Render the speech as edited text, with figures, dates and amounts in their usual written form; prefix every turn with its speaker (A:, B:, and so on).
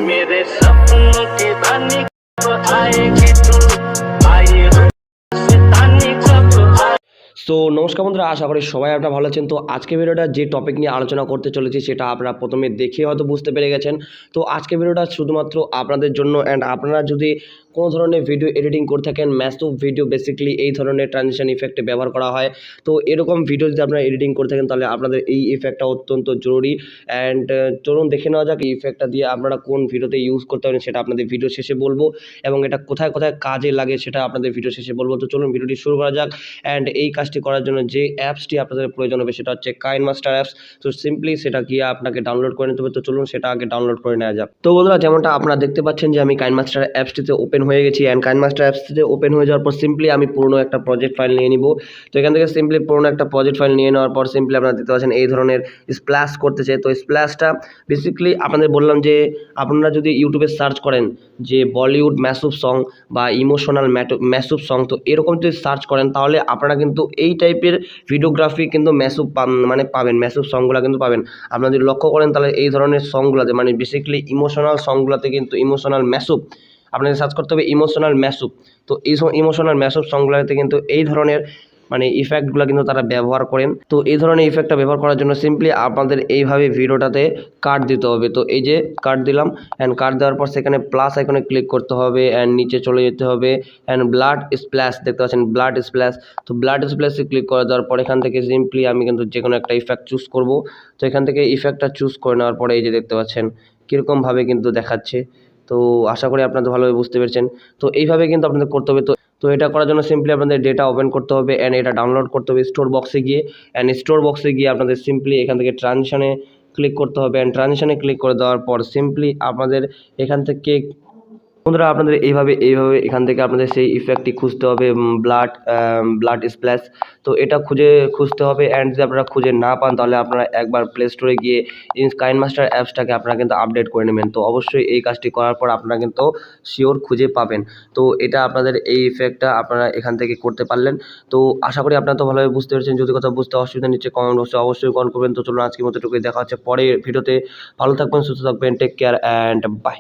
A: मेरे सपनों की रानी कब आएगी तू, आई राजधानी कब आए।
B: সো নমস্কার বন্ধুরা, আশা করি সবাই আপনারা ভালো আছেন। তো আজকে ভিডিওটা যে টপিক নিয়ে আলোচনা করতে চলেছি সেটা আপনারা প্রথমে দেখে হয়তো বুঝতে পেরে গেছেন। তো আজকে ভিডিওটা শুধুমাত্র আপনাদের জন্য, অ্যান্ড আপনারা যদি কোনো ধরনের ভিডিও এডিটিং করে থাকেন, ম্যাসিভ ভিডিও বেসিক্যালি এই ধরনের ট্রানজিশন ইফেক্টে ব্যবহার করা হয়। তো এরকম ভিডিও যদি আপনারা এডিটিং করে থাকেন তাহলে আপনাদের এই ইফেক্টটা অত্যন্ত জরুরি। অ্যান্ড চলুন দেখে নেওয়া যাক এই ইফেক্টটা দিয়ে আপনারা কোন ভিডিওতে ইউজ করতে পারেন, সেটা আপনাদের ভিডিও শেষে বলবো, এবং এটা কোথায় কোথায় কাজে লাগে সেটা আপনাদের ভিডিও শেষে বলবো। তো চলুন ভিডিওটি শুরু করা যাক। অ্যান্ড এই কাজটি করার জন্য যে অ্যাপসটি আপনাদের প্রয়োজন হবে সেটা হচ্ছে কাইনমাস্টার অ্যাপস। তো সিম্পলি সেটা গিয়ে আপনাকে ডাউনলোড করে নিতে হবে। তো চলুন সেটা আগে ডাউনলোড করে নেওয়া যাক। তো বন্ধুরা, যেমনটা আপনারা দেখতে পাচ্ছেন যে আমি কাইনমাস্টার অ্যাপসটিতে ওপেন হয়ে গেছি। অ্যান্ড কাইনমাস্টার অ্যাপসটিতে ওপেন হয়ে যাওয়ার পর সিম্পলি আমি পুরনো একটা প্রজেক্ট ফাইল নিয়ে নিব। তো এখান থেকে সিম্পলি পুরনো একটা প্রজেক্ট ফাইল নিয়ে নেওয়ার পর সিম্পলি আপনারা দেখতে পাচ্ছেন এই ধরনের স্প্ল্যাশ করতেছে। তো স্প্ল্যাশটা বেসিক্যালি আপনাদের বললাম যে আপনারা যদি ইউটিউবে সার্চ করেন যে বলিউড ম্যাসুভ সং বা ইমোশনাল ম্যাসুভ সং, তো এরকম যদি সার্চ করেন তাহলে আপনারা কিন্তু এই টাইপের ভিডিওগ্রাফি কিন্তু ম্যাসুভ পাবেন, ম্যাসুভ সংগুলো কিন্তু পাবেন। আপনারা যদি লক্ষ্য করেন তাহলে এই ধরনের সংগুলোতে মানে বেসিক্যালি ইমোশনাল সংগুলোতে কিন্তু ইমোশনাল ম্যাসুভ আপনাদের সার্চ করতে হবে ইমোশনাল ম্যাসুভ। তো এই ইমোশনাল ম্যাসুভ সংগুলোতে কিন্তু এই ধরনের মানে ইফেক্টগুলো কিন্তু তারা ব্যবহার করেন। তো এই ধরনের ইফেক্টটা ব্যবহার করার জন্য সিম্পলি আপনাদের এইভাবে ভিডিওটাতে কাট দিতে হবে। তো এই যে কাট দিলাম, অ্যান্ড কাট দেওয়ার পর সেখানে প্লাস আইকনে ক্লিক করতে হবে, অ্যান্ড নিচে চলে যেতে হবে, অ্যান্ড ব্লাড স্প্ল্যাশ দেখতে পাচ্ছেন, ব্লাড স্প্ল্যাশ। তো ব্লাড স্প্ল্যাশে ক্লিক করে দেওয়ার পর এখান থেকে সিম্পলি আমি কিন্তু যে কোনো একটা ইফেক্ট চুজ করব। তো এখান থেকে ইফেক্টটা চুজ করে নেওয়ার পরে এই যে দেখতে পাচ্ছেন কীরকমভাবে কিন্তু দেখাচ্ছে। তো আশা করি আপনাদের ভালোভাবে বুঝতে পেরেছেন। তো এইভাবে কিন্তু আপনাদের করতে হবে। তো এটা করার জন্য সিম্পলি আপনাদের ডেটা ওপেন করতে হবে, অ্যান্ড এটা ডাউনলোড করতে হবে স্টোর বক্সে গিয়ে। অ্যান্ড স্টোর বক্সে গিয়ে আপনাদের সিম্পলি এখান থেকে ট্রানজিশনে ক্লিক করতে হবে। অ্যান্ড ট্রানজিশনে ক্লিক করে দেওয়ার পর সিম্পলি আপনাদের এখান থেকে বন্ধুরা আপনাদের এইভাবে এখান থেকে আপনাদের সেই ইফেক্টটি খুঁজতে হবে, ব্লাড স্প্ল্যাশ। তো এটা খুঁজতে হবে। অ্যান্ড যদি আপনারা খুঁজে না পান তাহলে আপনারা একবার প্লে স্টোরে গিয়ে কাইনমাস্টার অ্যাপসটাকে আপনারা কিন্তু আপডেট করে নেবেন। তো অবশ্যই এই কাজটি করার পর আপনারা কিন্তু শিওর খুঁজে পাবেন। তো এটা আপনাদের এই ইফেক্টটা আপনারা এখান থেকে করতে পারলেন। তো আশা করি আপনারা তো ভালোভাবে বুঝতে পেরেছেন। যদি কথা বুঝতে অসুবিধা নিচ্ছে কমেন্ট বক্সে অবশ্যই কমেন্ট করবেন। তো চলুন আজকের মতো এটুকুই, দেখা হচ্ছে পরের ভিডিওতে। ভালো থাকবেন, সুস্থ থাকবেন, টেক কেয়ার অ্যান্ড বাই।